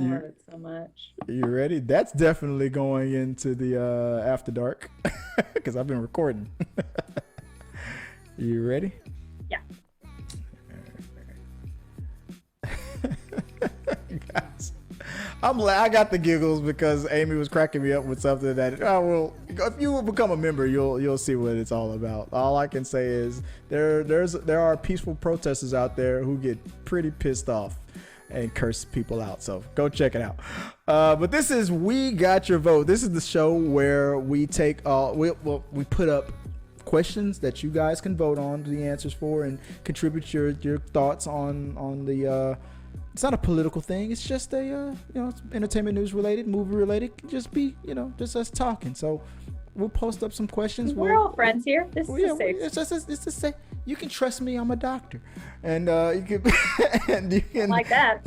love it so much. You ready? That's definitely going into the after dark because I've been recording. You ready? Yeah. Guys, I got the giggles because Amy was cracking me up with something that if you will become a member, you'll see what it's all about. All I can say is there are peaceful protesters out there who get pretty pissed off and curse people out. So go check it out. But this is We Got Your Vote. This is the show where we take we put up questions that you guys can vote on the answers for and contribute your thoughts on the it's not a political thing. It's just a it's entertainment news related, movie related. Just be just us talking. So we'll post up some questions. We're all friends here. This is safe. It's just say you can trust me. I'm a doctor, and you can like that.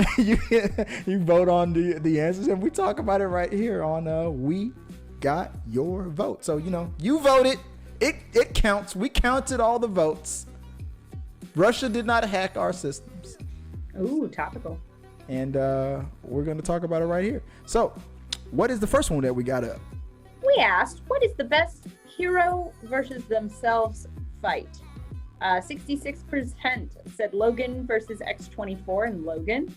you vote on the answers, and we talk about it right here on We Got Your Vote. So you voted. It counts. We counted all the votes. Russia did not hack our systems. Ooh, topical. And we're going to talk about it right here. So, what is the first one that we got up? We asked, what is the best hero versus themselves fight? 66% said Logan versus X-24 in Logan.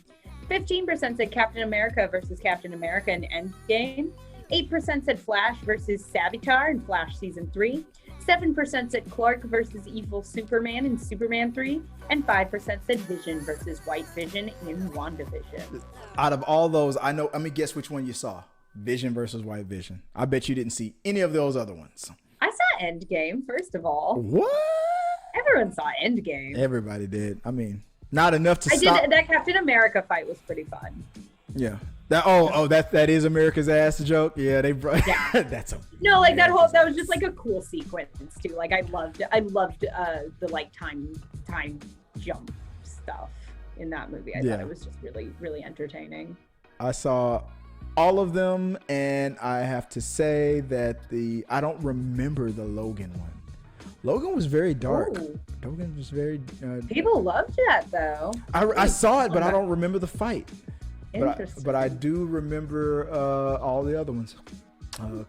15% said Captain America versus Captain America in Endgame. 8% said Flash versus Savitar in Flash Season 3. 7% said Clark versus Evil Superman in Superman 3. And 5% said Vision versus White Vision in WandaVision. Out of all those, I mean, guess which one you saw. Vision versus White Vision. I bet you didn't see any of those other ones. I saw Endgame, first of all. What? Everyone saw Endgame. Everybody did. I mean, not enough to stop. That Captain America fight was pretty fun. Yeah. That is America's ass joke. Yeah, they brought. Yeah. That's a. No, like that was just like a cool sequence too. Like I loved the like time jump stuff in that movie. I thought it was just really, really entertaining. I saw all of them, and I have to say that I don't remember the Logan one. Logan was very dark. Ooh. Logan was very. People loved that though. I saw it, but I don't remember the fight. Interesting. But I do remember all the other ones.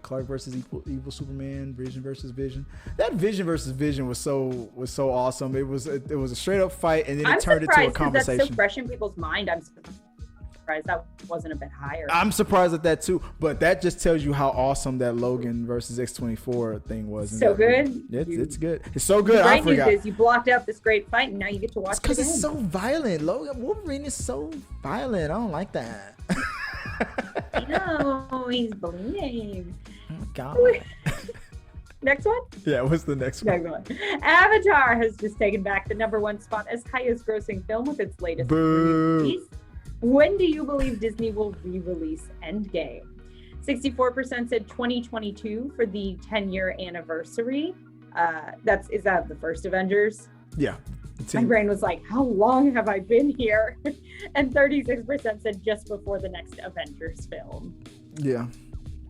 Clark versus Evil Superman, Vision versus Vision. That Vision versus Vision was so awesome. It was a straight up fight, and then it turned into a conversation. That's so fresh in people's mind. I'm surprised that wasn't a bit higher. I'm surprised at that too, but that just tells you how awesome that Logan versus X-24 thing was. So good. It's good. It's so good. I forgot. News is you blocked out this great fight, and now you get to watch it because it's so violent. Wolverine is so violent. I don't like that. No, he's bleeding. Oh my God. Next one? Yeah, what's the next one? Next one. Avatar has just taken back the #1 spot as highest grossing film with its latest release. When do you believe Disney will re-release Endgame? 64% said 2022 for the 10-year anniversary. Is that the first Avengers? Yeah. My brain was like, how long have I been here? And 36% said just before the next Avengers film. Yeah.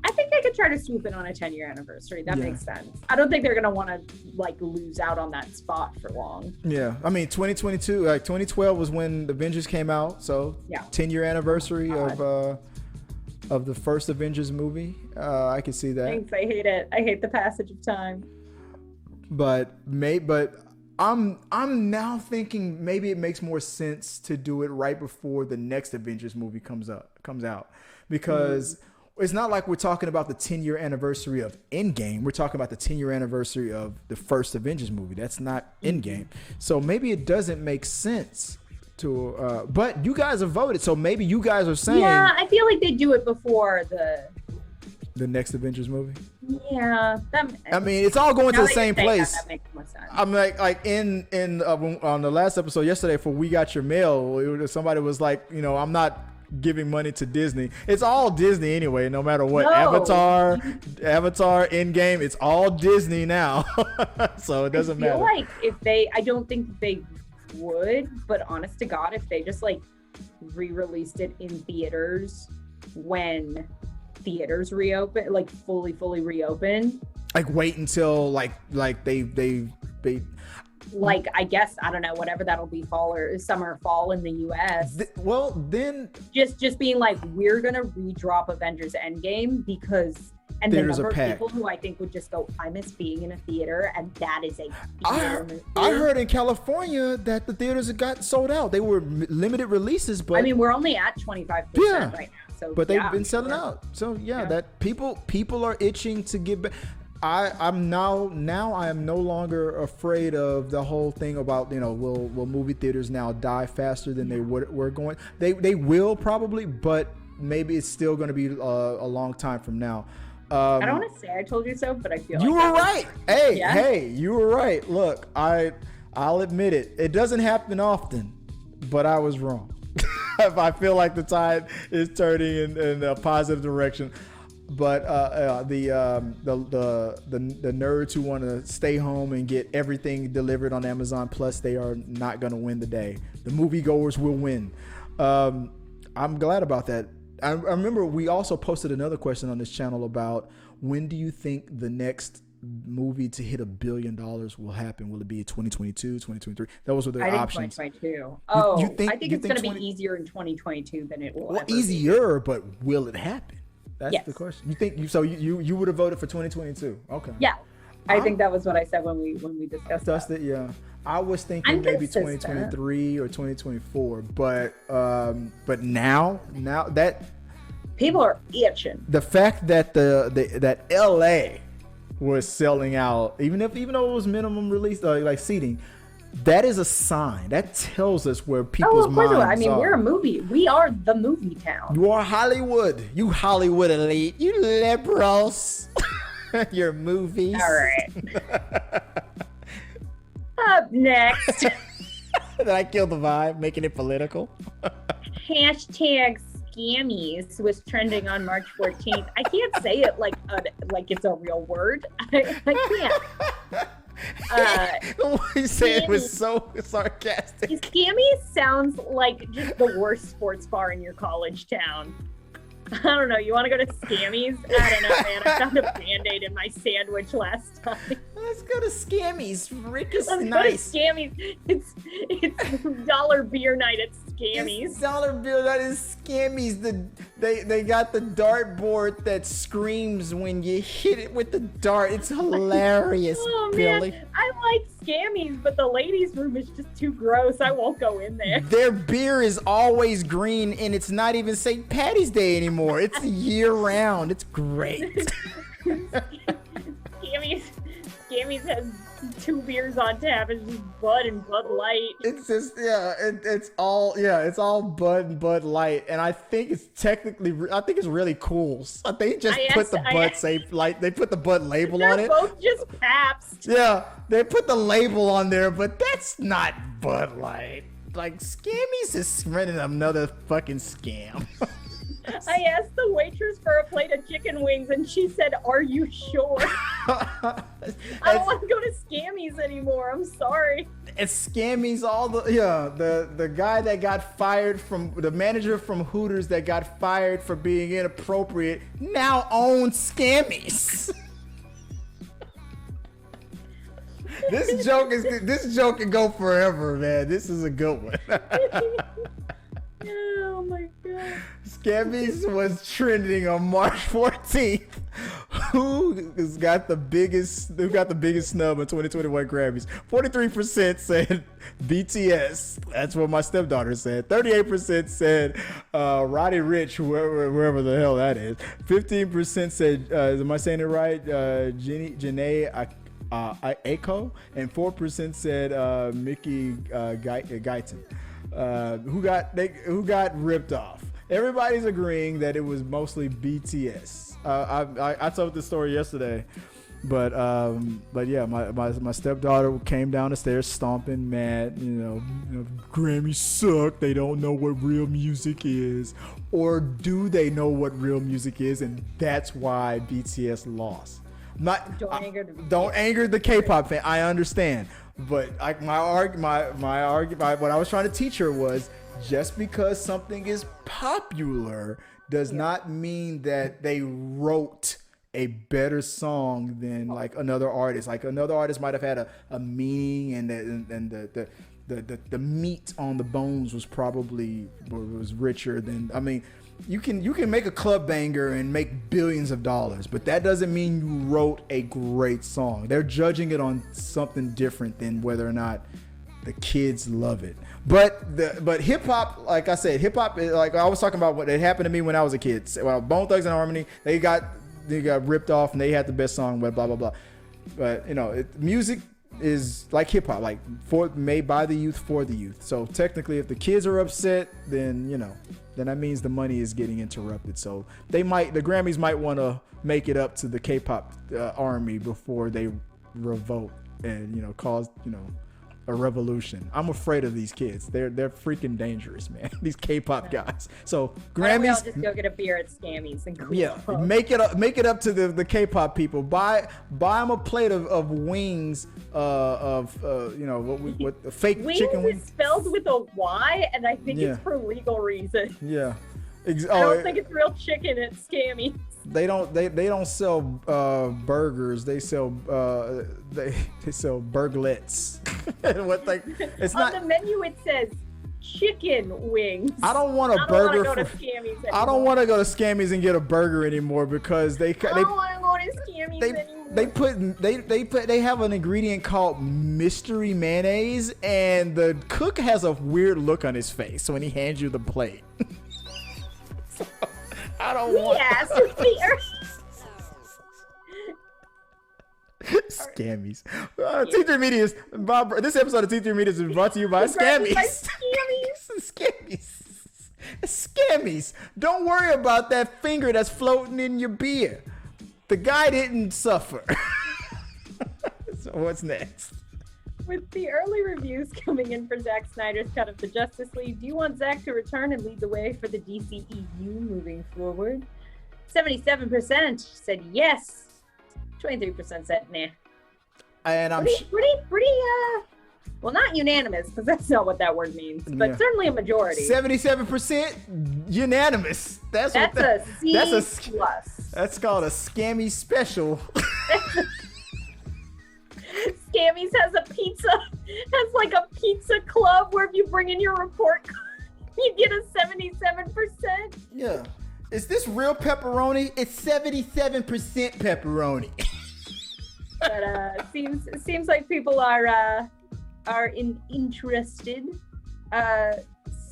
I think they could try to swoop in on a 10-year anniversary. That makes sense. I don't think they're going to want to lose out on that spot for long. Yeah. I mean, 2022, 2012 was when the Avengers came out. So 10-year anniversary of the first Avengers movie. I can see that. Thanks. I hate it. I hate the passage of time. But I'm now thinking maybe it makes more sense to do it right before the next Avengers movie comes out because it's not like we're talking about the 10-year anniversary of Endgame. We're talking about the 10-year anniversary of the first Avengers movie. That's not Endgame. So maybe it doesn't make sense to. But you guys have voted, so maybe you guys are saying. Yeah, I feel like they do it before the next Avengers movie. Yeah, I mean, it's all going to the same place. That makes more sense. I'm like in on the last episode yesterday for We Got Your Mail, somebody was like, I'm not giving money to Disney. It's all Disney anyway, no matter what. No. Avatar, Endgame, it's all Disney now. So it doesn't matter. I feel like I don't think they would, but honest to God, if they just re-released it in theaters when theaters reopen, fully reopen. Wait until they like, I guess, I don't know, whatever that'll be, summer, fall in the US. Well, then just being like, we're gonna redrop Avengers Endgame because, and the number of people who I think would just go, I miss being in a theater, and that is a movie. I heard in California that the theaters got sold out. They were limited releases, but I mean, we're only at 25% right now. So, but they've been selling out. So that people are itching to get back. I'm now I am no longer afraid of the whole thing about, you know, will movie theaters now die faster than they were going. They will probably, but maybe it's still going to be a long time from now. I don't want to say I told you so, but I feel you like were right. Hey, you were right. Look, I'll admit it. It doesn't happen often, but I was wrong. I feel like the tide is turning in a positive direction. But the nerds who want to stay home and get everything delivered on Amazon Plus, they are not going to win the day. The moviegoers will win. I'm glad about that. I remember we also posted another question on this channel about when do you think the next movie to hit $1 billion will happen? Will it be 2022, 2023? Those were their options. 2022. I think it's going to be easier in 2022 than it will. Well, easier, but will it happen? That's the question. You think you would have voted for 2022? Okay. Yeah, I think that was what I said when we discussed it. Yeah, I was thinking maybe 2023 or 2024, but now that people are itching. The fact that that LA was selling out, even though it was minimum release like seating. That is a sign. That tells us where people's minds are. I mean, we're a movie. We are the movie town. You are Hollywood. You Hollywood elite. You liberals. Your movies. All right. Up next. Did I kill the vibe, making it political? Hashtag Scammies was trending on March 14th. I can't say it like it's a real word. I can't. The way you say it was so sarcastic. Scammies sounds like just the worst sports bar in your college town. I don't know. You want to go to Scammies? I don't know, man. I found a Band-Aid in my sandwich last time. Let's go to Scammies. Rick is Let's nice. Go to Scammies. It's dollar beer night at Scammies. It's dollar beer night at Scammies. They got the dartboard that screams when you hit it with the dart. It's hilarious, Billy. Man. I like Scammies, but the ladies' room is just too gross. I won't go in there. Their beer is always green, and it's not even St. Patty's Day anymore. It's year round. It's great. Scammies has 2 beers on tap. It's just Bud and Bud Light. It's just it's all Bud and Bud Light, and I think it's really cool. They just put the Bud label on it. They're both just Pabst. Yeah, they put the label on there, but that's not Bud Light. Like, Scammies is running another fucking scam. I asked the waitress for a plate of chicken wings, and she said, "Are you sure?" I don't want to go to Scammies anymore. I'm sorry. It's Scammies. The guy that got fired from the manager from Hooters that got fired for being inappropriate now owns Scammies. This joke can go forever, man. This is a good one. Oh my god. Scammies was trending on March 14th. Who got the biggest snub in 2021 Grammys? 43% said BTS. That's what my stepdaughter said. 38% said Roddy Ricch, whoever the hell that is. 15% said, am I saying it right? Janae Aiko, and 4% said Mickey Guyton. Who got ripped off. Everybody's agreeing that it was mostly BTS. I told this story yesterday, but yeah, my stepdaughter came down the stairs stomping, mad. You know, Grammys suck. They don't know what real music is, or do they know what real music is, and that's why BTS lost. Don't anger the K-pop fan. I understand. But like my argument, what I was trying to teach her was, just because something is popular does not mean that they wrote a better song than like another artist. Like another artist might have had a meaning, and the meat on the bones was probably was richer than. I mean, you can make a club banger and make billions of dollars, but that doesn't mean you wrote a great song. They're judging it on something different than whether or not the kids love it. But hip hop, like I said, hip hop, like I was talking about what it happened to me when I was a kid. Well, Bone Thugs and Harmony, they got ripped off and they had the best song, but blah blah blah. But you know, music is like hip hop, like made by the youth for the youth. So technically, if the kids are upset, then then that means the money is getting interrupted. So the Grammys might want to make it up to the K-pop army before they revolt and cause a revolution. I'm afraid of these kids. They're freaking dangerous, man. These K-pop guys. So Grammys. I'll just go get a beer at Scammies and cool. Yeah, make it up to the K-pop people. Buy them a plate of wings what the fake wings chicken wings. Is spelled with a Y, and I think it's for legal reasons. Yeah. I don't think it's real chicken at Scammies. They don't sell burgers. They sell burglets. It's on not the menu. It says chicken wings. I don't want a burger. I don't want to go to Scammies and get a burger anymore because I don't want to go to Scammies anymore. They have an ingredient called mystery mayonnaise, and the cook has a weird look on his face when he hands you the plate. I don't want. Scammies. T3 Media this episode of T3 Media is brought to you by Scammies. Scammies. Don't worry about that finger that's floating in your beer. The guy didn't suffer. So what's next? With the early reviews coming in for Zack Snyder's cut of the Justice League, do you want Zack to return and lead the way for the DCEU moving forward? 77% said yes. 23% said nah. And I'm pretty well, not unanimous, because that's not what that word means, but certainly a majority. 77% unanimous. That's a C+. That's called a Scammy special. Scammies has like a pizza club where if you bring in your report card, you get a 77%. Yeah. Is this real pepperoni? It's 77% pepperoni. But it seems like people are interested.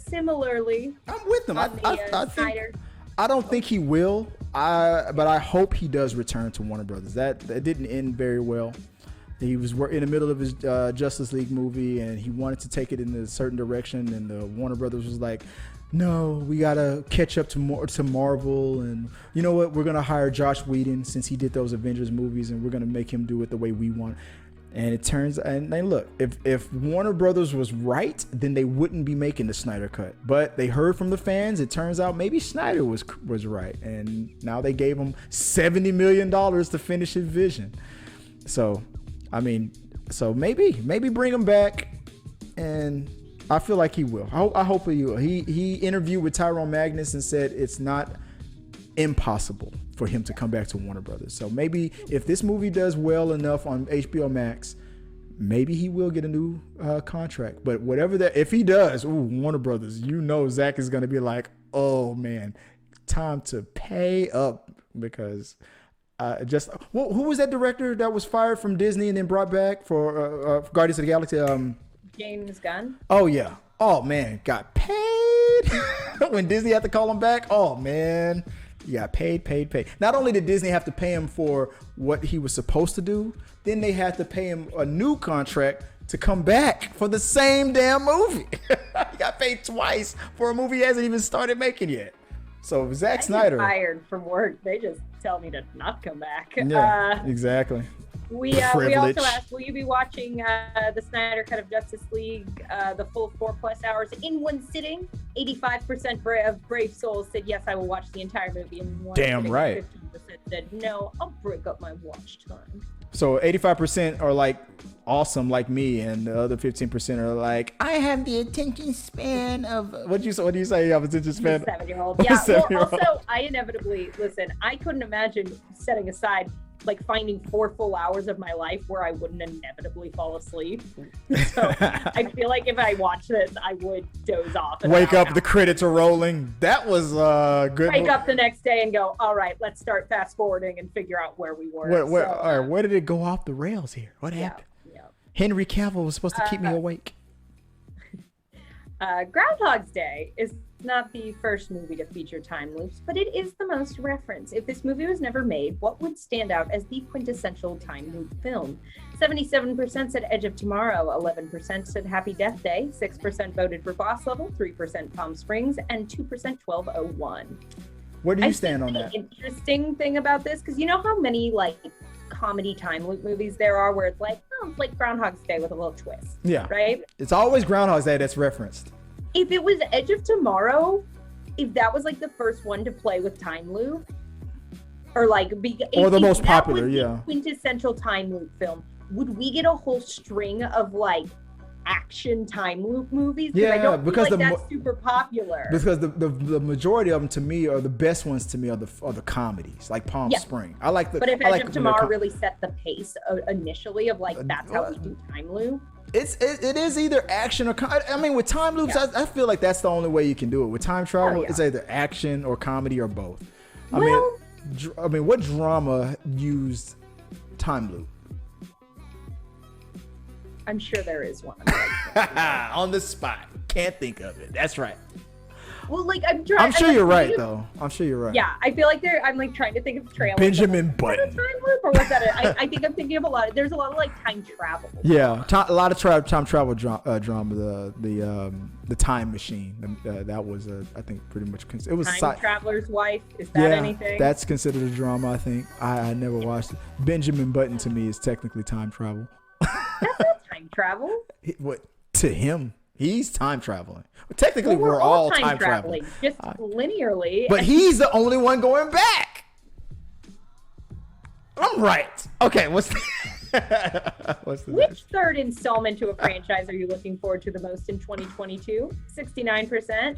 Similarly, I'm with them. I don't think he will. But I hope he does return to Warner Brothers. That didn't end very well. He was in the middle of his Justice League movie, and he wanted to take it in a certain direction, and the Warner Brothers was like, no, we gotta catch up to Marvel, and you know what, we're gonna hire Josh Whedon since he did those Avengers movies, and we're gonna make him do it the way we want. And it turns, and look, if Warner Brothers was right, then they wouldn't be making the Snyder Cut. But they heard from the fans. It turns out maybe Snyder was right, and now they gave him $70 million to finish his vision. So, I mean, maybe bring him back, and I feel like he will. I hope he will. He interviewed with Tyrone Magnus and said it's not impossible for him to come back to Warner Brothers. So maybe if this movie does well enough on HBO Max, maybe he will get a new contract. But if he does, Warner Brothers, Zack is going to be like, oh man, time to pay up, because who was that director that was fired from Disney and then brought back for Guardians of the Galaxy? James Gunn. Oh yeah. Oh man, got paid when Disney had to call him back. Oh man. Yeah, paid. Not only did Disney have to pay him for what he was supposed to do, then they had to pay him a new contract to come back for the same damn movie. He got paid twice for a movie he hasn't even started making yet. So Zack Snyder. Fired from work. They just tell me to not come back. Yeah, exactly. We also asked, will you be watching the Snyder Cut of Justice League, the full 4+ hours in one sitting? 85% of brave souls said, yes, I will watch the entire movie in one Damn sitting. right. 15% said, no, I'll break up my watch time. So 85% are like awesome like me, and the other 15% are like, I have the attention span of what do you say you have attention span? 7-year-old. Yeah. Well, also I inevitably I couldn't imagine setting aside like finding 4 full hours of my life where I wouldn't inevitably fall asleep. So I feel like if I watch this, I would doze off. Wake up, the credits are rolling. That was good. Wake up the next day and go, all right, let's start fast forwarding and figure out where we were. All right, where did it go off the rails here? What happened? Yeah. Henry Cavill was supposed to keep me awake. Groundhogs Day is not the first movie to feature time loops, but it is the most referenced. If this movie was never made, what would stand out as the quintessential time loop film? 77% said Edge of Tomorrow, 11% said Happy Death Day, 6% voted for Boss Level, 3% Palm Springs, and 2% 1201. Where do you stand on that? The interesting thing about this, because you know how many like comedy time loop movies there are where it's like, oh, it's like Groundhog's Day with a little twist. Yeah. Right? It's always Groundhog's Day that's referenced. If it was Edge of Tomorrow, if that was like the first one to play with time loop, or like or the most popular, yeah, quintessential time loop film, would we get a whole string of like action time loop movies? Yeah, I don't because feel like that's super popular. Because the majority of them to me are the best ones to me are the comedies like Palm Spring. I like the. But if Edge of Tomorrow really set the pace initially of like that's how we do time loop. It is either action or I mean with time loops I feel like that's the only way you can do it. With time travel it's either action or comedy or both. I mean what drama used time loop? I'm sure there is one. On the spot. Can't think of it. That's right. Well, like I'm sure you're right though. I'm sure you're right. Yeah, I feel like I'm like trying to think of trailers. Benjamin Button. Time loop or what's that? I think I'm thinking of a lot. There's a lot of like time travel. Yeah, a lot of time travel drama. The Time Machine. That was I think pretty much it was Time Traveler's Wife. Is that anything? That's considered a drama. I think I never watched it. Benjamin Button to me is technically time travel. That's not time travel. What to him? He's time traveling. Technically, we're all time traveling. Just linearly. But he's the only one going back. I'm right. Okay, what's the Which next? third installment to a franchise are you looking forward to the most in 2022? 69%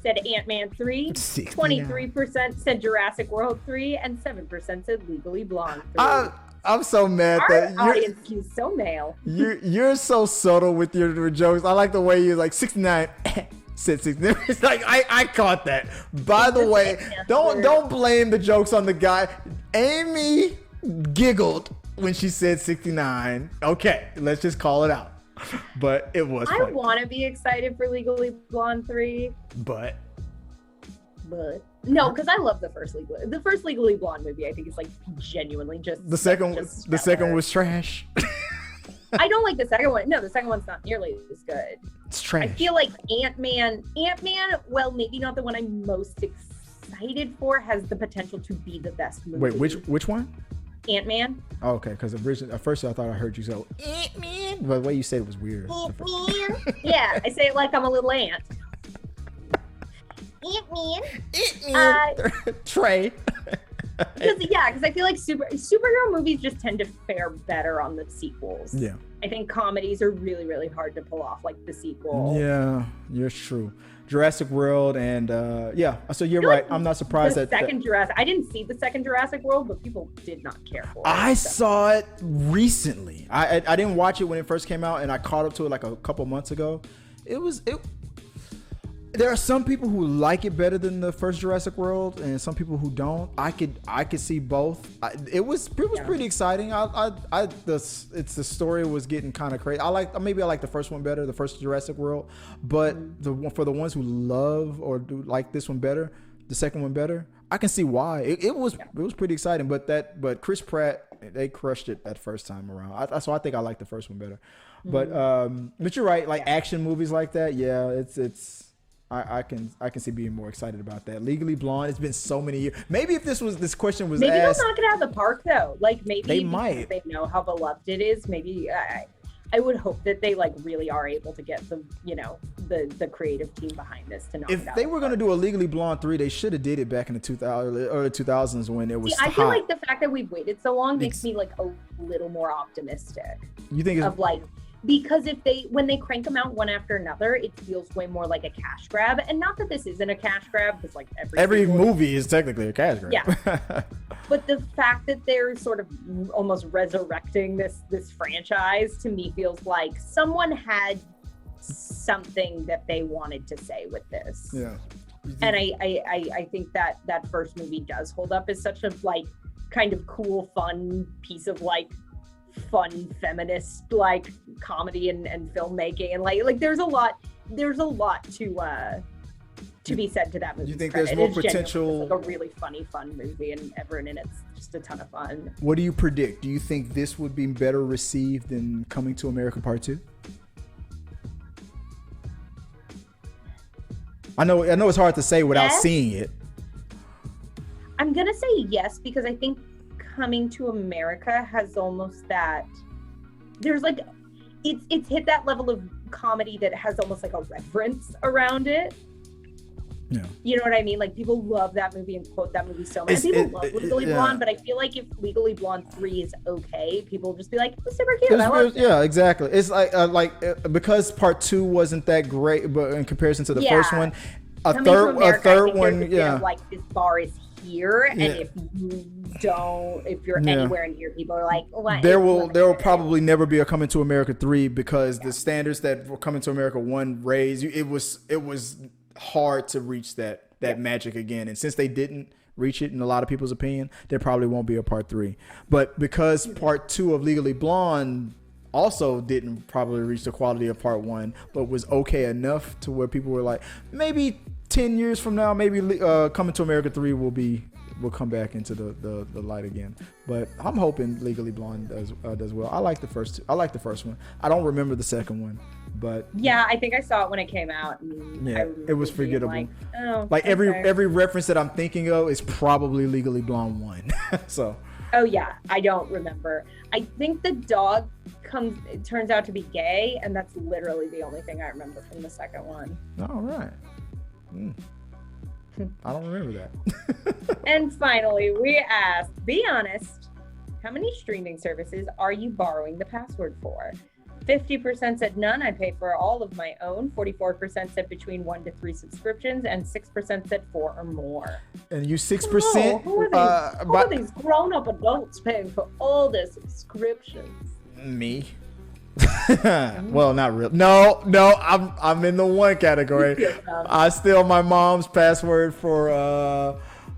said AntMan 3, 23% said Jurassic World 3, and 7% said Legally Blonde 3. I'm so mad that our audience is so male. You're so subtle with your jokes. I like the way you're like 69 said 69. It's like I caught that. By the way, don't blame the jokes on the guy. Amy giggled when she said 69. Okay, let's just call it out. But it was funny. I want to be excited for Legally Blonde 3. But no, because I love the first Legally Blonde movie. I think it's like genuinely just the second was trash. I don't like the second one. No, the second one's not nearly as good. It's trash. I feel like AntMan, well, maybe not the one I'm most excited for, has the potential to be the best movie. Wait, which one? AntMan. Oh, okay, because at first I thought I heard you say AntMan, but the way you said it was weird. AntMan. Yeah, I say it like I'm a little ant. AntMan. Trey. Because I feel like superhero movies just tend to fare better on the sequels. Yeah. I think comedies are really, really hard to pull off, like the sequel. Yeah, you're true. Jurassic World and so you're right. I'm not surprised that Jurassic. I didn't see the second Jurassic World, but people did not care for it. I saw it recently. I didn't watch it when it first came out, and I caught up to it like a couple months ago. There are some people who like it better than the first Jurassic World, and some people who don't. I could see both. It was pretty exciting. The story was getting kind of crazy. I like the first one better, the first Jurassic World, but for the ones who love or do like this one better, the second one better, I can see why. It was pretty exciting. But Chris Pratt, they crushed it that first time around. So I think I like the first one better. But you're right. Like action movies like that, yeah, it's. I can see being more excited about that. Legally Blonde. It's been so many years. Maybe if this question was maybe asked, they'll knock it out of the park though. Like maybe they might. They know how beloved it is. Maybe I would hope that they like really are able to get the the creative team behind this to knock it out. If they were going to do a Legally Blonde 3, they should have did it back in the early 2000s when it was I hot. feel like the fact that we've waited so long makes me like a little more optimistic. You think it's of like, because when they crank them out one after another, it feels way more like a cash grab. And not that this isn't a cash grab, because like every movie is technically a cash grab. Yeah. But the fact that they're sort of almost resurrecting this franchise, to me feels like someone had something that they wanted to say with this. Yeah. And I think that first movie does hold up as such a like kind of cool, fun piece of like fun feminist like comedy and filmmaking, and like there's a lot to be said to that movie. You think there's more potential? It's like a really funny, fun movie, and everyone in it's just a ton of fun. What do you predict? Do you think this would be better received than Coming to America Part 2? I know it's hard to say without seeing it. I'm gonna say yes, because I think Coming to America has almost that, there's like it's hit that level of comedy that has almost like a reverence around it. Yeah. You know what I mean? Like people love that movie and quote that movie so much. People love Legally Blonde, but I feel like if Legally Blonde 3 is okay, people will just be like, it's super cute. Yeah, exactly. It's like because Part 2 wasn't that great, but in comparison to the first one, a third one, yeah. Like this bar is here, and if you're anywhere in here, people are like, what? There will probably never be a Coming to America 3 because the standards that were Coming to America 1 raised, it was hard to reach that magic again. And since they didn't reach it in a lot of people's opinion, there probably won't be a Part 3. But because Part 2 of Legally Blonde also didn't probably reach the quality of Part 1, but was okay enough to where people were like, maybe 10 years from now, maybe Coming to America 3 will come back into the light again. But I'm hoping Legally Blonde does well. I like the first one. I don't remember the second one, but yeah, I think I saw it when it came out. And yeah, it was forgettable. Every reference that I'm thinking of is probably Legally Blonde 1. So. Oh yeah, I don't remember. I think the dog turns out to be gay, and that's literally the only thing I remember from the second one. All right. I don't remember that. And finally, we asked, be honest, how many streaming services are you borrowing the password for? 50% said none, I pay for all of my own. 44% said between 1 to 3 subscriptions, and 6% said 4 or more. And you 6%? Who are these grown-up adults paying for all their subscriptions? Me. Well, not really. No, I'm in the one category. I steal my mom's password for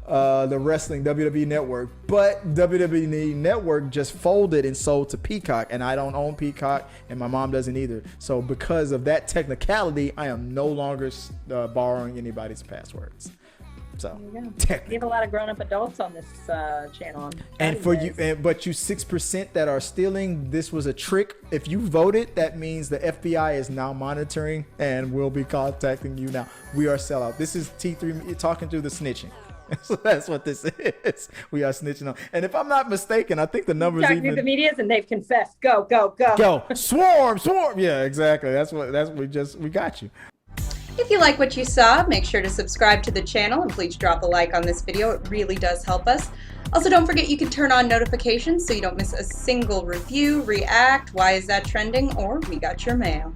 the wrestling WWE Network, but WWE Network just folded and sold to Peacock, and I don't own Peacock, and my mom doesn't either. So because of that technicality, I am no longer borrowing anybody's passwords. So you have a lot of grown-up adults on this channel. And for you, but you 6% that are stealing, this was a trick. If you voted, that means the FBI is now monitoring and will be contacting you now. We are sellout. This is T3 talking through the snitching. So that's what this is. We are snitching on. And if I'm not mistaken, I think the numbers talking to the medias, and they've confessed. Go. Swarm. Yeah, exactly. We got you. If you like what you saw, make sure to subscribe to the channel and please drop a like on this video. It really does help us. Also, don't forget you can turn on notifications so you don't miss a single review, react, why is that trending, or we got your mail.